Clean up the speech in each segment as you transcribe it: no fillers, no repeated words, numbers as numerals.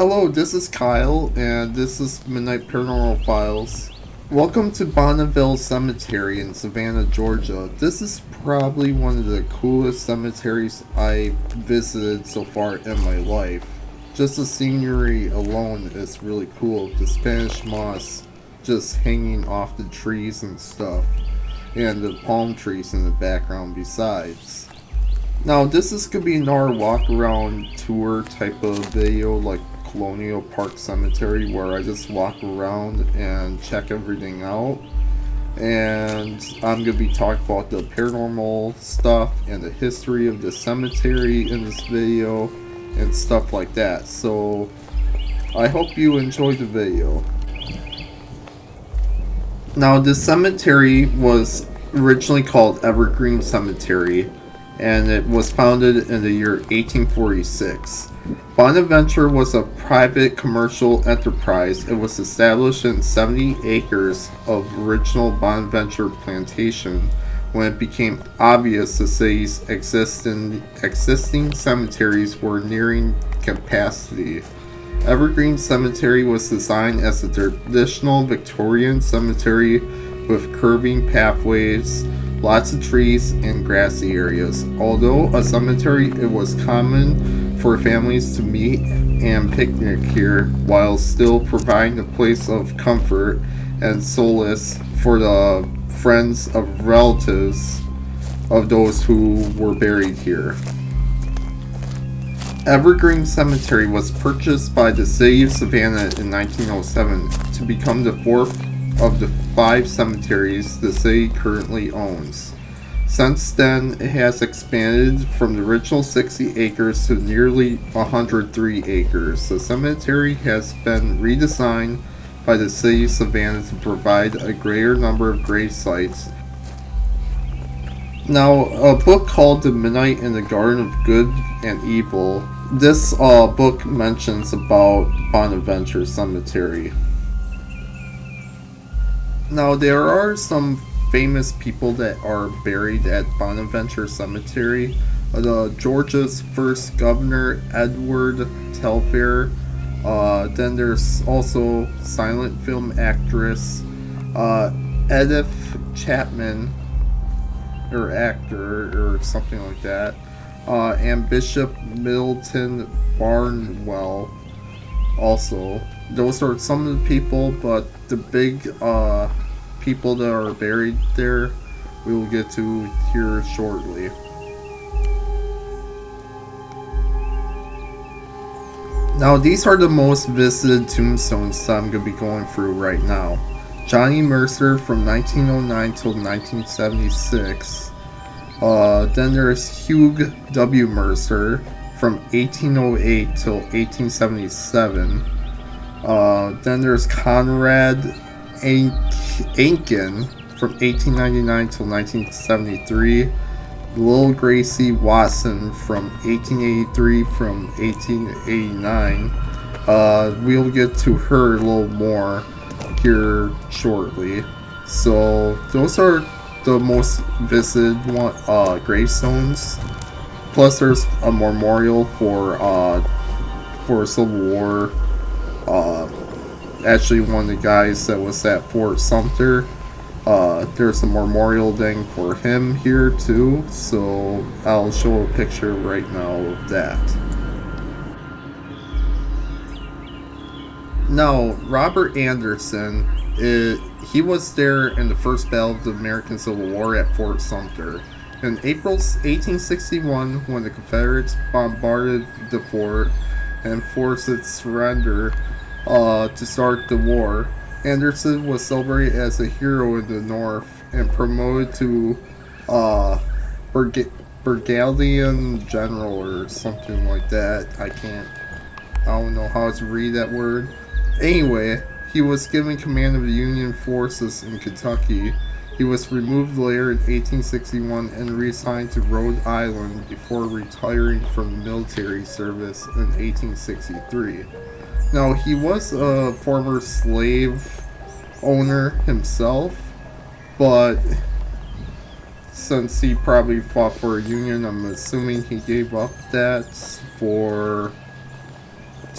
Hello, this is Kyle, and this is Midnight Paranormal Files. Welcome to Bonaventure Cemetery in Savannah, Georgia. This is probably one of the coolest cemeteries I've visited so far in my life. Just the scenery alone is really cool. The Spanish moss just hanging off the trees and stuff, and the palm trees in the background besides. Now, this is going to be another walk around tour type of video like Colonial Park Cemetery, where I just walk around and check everything out. And I'm going to be talking about the paranormal stuff and the history of the cemetery in this video and stuff like that. So, I hope you enjoy the video. Now, the cemetery was originally called Evergreen Cemetery, and it was founded in the year 1846. Bonaventure was a private commercial enterprise. It was established in 70 acres of original Bonaventure plantation when it became obvious the city's existing cemeteries were nearing capacity. Evergreen Cemetery was designed as a traditional Victorian cemetery with curving pathways, lots of trees, and grassy areas. Although a cemetery, it was common for families to meet and picnic here while still providing a place of comfort and solace for the friends of relatives of those who were buried here. Evergreen Cemetery was purchased by the city of Savannah in 1907 to become the fourth of the 5 cemeteries the city currently owns. Since then, it has expanded from the original 60 acres to nearly 103 acres. The cemetery has been redesigned by the city of Savannah to provide a greater number of grave sites. Now, a book called The Midnight in the Garden of Good and Evil. This book mentions about Bonaventure Cemetery. Now, there are some famous people that are buried at Bonaventure Cemetery. Georgia's first governor, Edward Telfair. Then there's also silent film actress Edith Chapman, or actor, or something like that. And Bishop Middleton Barnwell also. Those are some of the people, but the big people that are buried there we will get to here shortly. Now, these are the most visited tombstones that I'm going to be going through right now. Johnny Mercer from 1909 till 1976. Then there's Hugh W. Mercer from 1808 till 1877. Then there's Conrad Aiken from 1899 till 1973. Lil Gracie Watson from 1883 from 1889. We'll get to her a little more here shortly. So those are the most visited gravestones. Plus, there's a memorial for Civil War. Actually, one of the guys that was at Fort Sumter. There's a memorial thing for him here too. So I'll show a picture right now of that. Now, Robert Anderson, he was there in the first battle of the American Civil War at Fort Sumter. In April 1861, when the Confederates bombarded the fort and forced its surrender to start the war, Anderson was celebrated as a hero in the North and promoted to Brigadier General or something like that. I don't know how to read that word. Anyway, he was given command of the Union forces in Kentucky. He was removed later in 1861 and reassigned to Rhode Island before retiring from military service in 1863. Now, he was a former slave owner himself, but since he probably fought for a union, I'm assuming he gave up that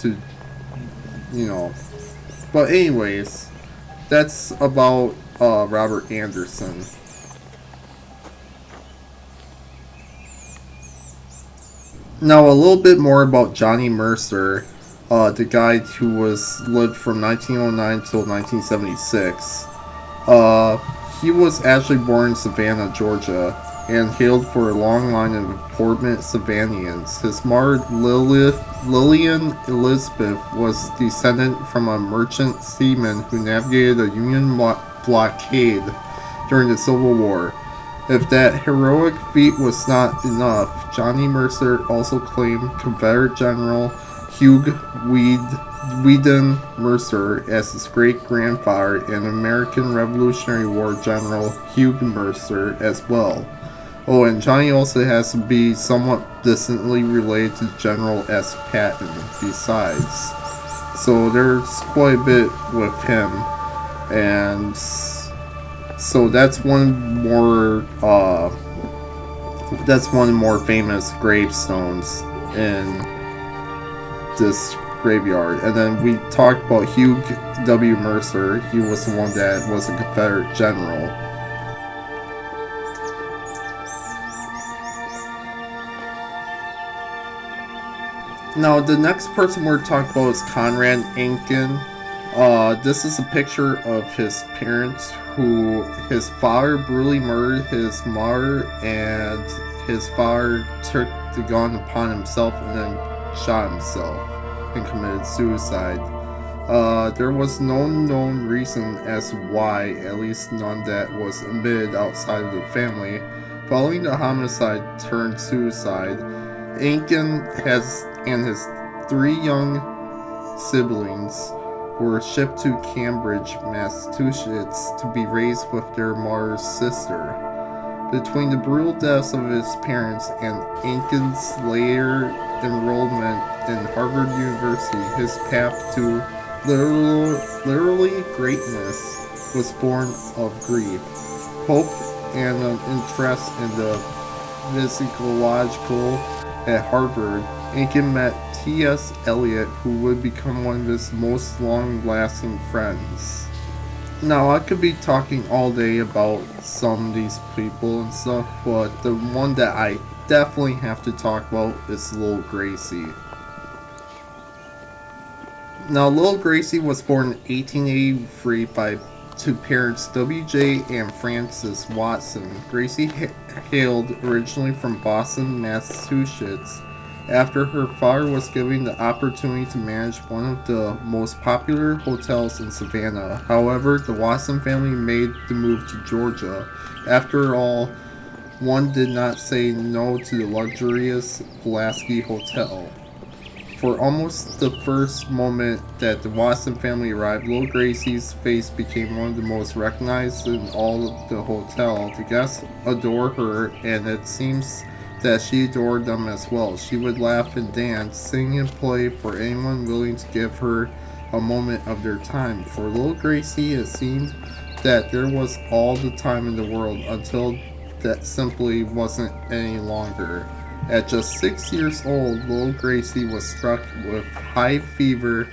to you know. But anyways, that's about Robert Anderson. Now a little bit more about Johnny Mercer, the guy who lived from 1909 till 1976. Uh, he was actually born in Savannah, Georgia, and hailed for a long line of important Savannians. His mother, Lillian Elizabeth, was descended from a merchant seaman who navigated a Union blockade during the Civil War. If that heroic feat was not enough, Johnny Mercer also claimed Confederate General Hugh Weedon Mercer as his great-grandfather and American Revolutionary War General Hugh Mercer as well. Oh, and Johnny also has to be somewhat distantly related to General S. Patton besides. So there's quite a bit with him. And so that's one more famous gravestones in this graveyard. And then we talked about Hugh W. Mercer. He was the one that was a Confederate general. Now, the next person we're talking about is Conrad Aiken. This is a picture of his parents, who his father brutally murdered his mother, and his father took the gun upon himself and then shot himself and committed suicide. There was no known reason as to why, at least none that was admitted outside of the family. Following the homicide turned suicide, Aiken and his 3 young siblings were shipped to Cambridge, Massachusetts to be raised with their mother's sister. Between the brutal deaths of his parents and Aiken's later enrollment in Harvard University, his path to literally greatness was born of grief, hope, and an interest in the physiological. At Harvard, Aiken met T.S. Eliot, who would become one of his most long-lasting friends. Now, I could be talking all day about some of these people and stuff, but the one that I definitely have to talk about is Lil Gracie. Now, Lil Gracie was born in 1883 to parents W.J. and Frances Watson. Gracie hailed originally from Boston, Massachusetts, after her father was given the opportunity to manage one of the most popular hotels in Savannah. However, the Watson family made the move to Georgia. After all, one did not say no to the luxurious Pulaski Hotel. For almost the first moment that the Watson family arrived, Lil Gracie's face became one of the most recognized in all of the hotel. The guests adore her, and it seems that she adored them as well. She would laugh and dance, sing and play for anyone willing to give her a moment of their time. For Lil Gracie, it seemed that there was all the time in the world until that simply wasn't any longer. At just 6 years old, Lil Gracie was struck with high fever,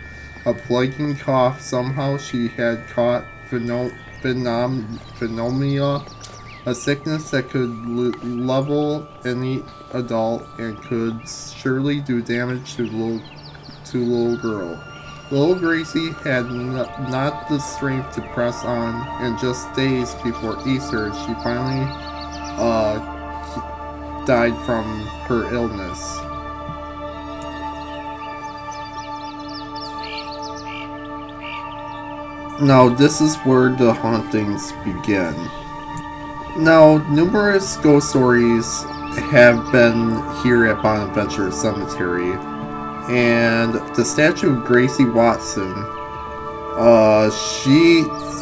a plaguing cough. Somehow she had caught pneumonia, a sickness that could level any adult and could surely do damage to little girl. Lil Gracie had not the strength to press on, and just days before Easter, she finally died from her illness. Now, this is where the hauntings begin. Now, numerous ghost stories have been here at Bonaventure Cemetery, and the statue of Gracie Watson,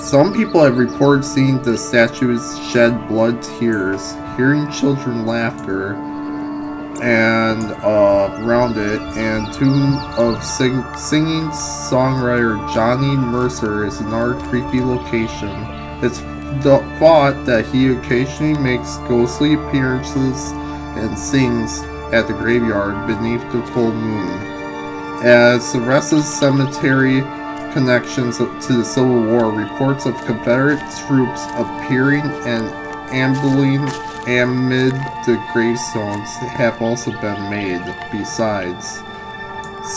some people have reported seeing the statues shed blood tears, hearing children laughter, and around it, and tomb of singing songwriter Johnny Mercer is another creepy location. It's thought that he occasionally makes ghostly appearances and sings at the graveyard beneath the full moon. As the rest of the cemetery connections to the Civil War, reports of Confederate troops appearing and ambling amid the gravestones have also been made besides.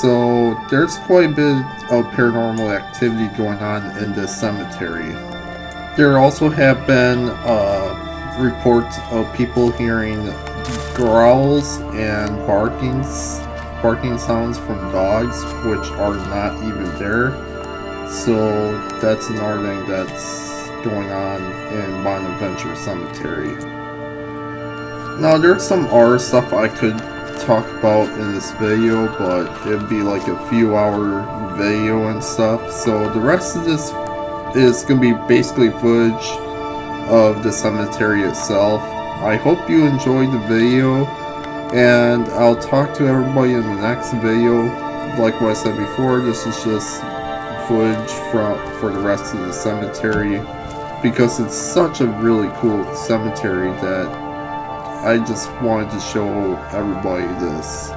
So there's quite a bit of paranormal activity going on in this cemetery. There also have been reports of people hearing growls and barking sounds from dogs, which are not even there. So that's another thing that's going on in Bonaventure Cemetery. Now there's some other stuff I could talk about in this video, but it'd be like a few hour video and stuff. So the rest of this is going to be basically footage of the cemetery itself. I hope you enjoyed the video, and I'll talk to everybody in the next video. Like what I said before, this is just footage for the rest of the cemetery, because it's such a really cool cemetery that I just wanted to show everybody this.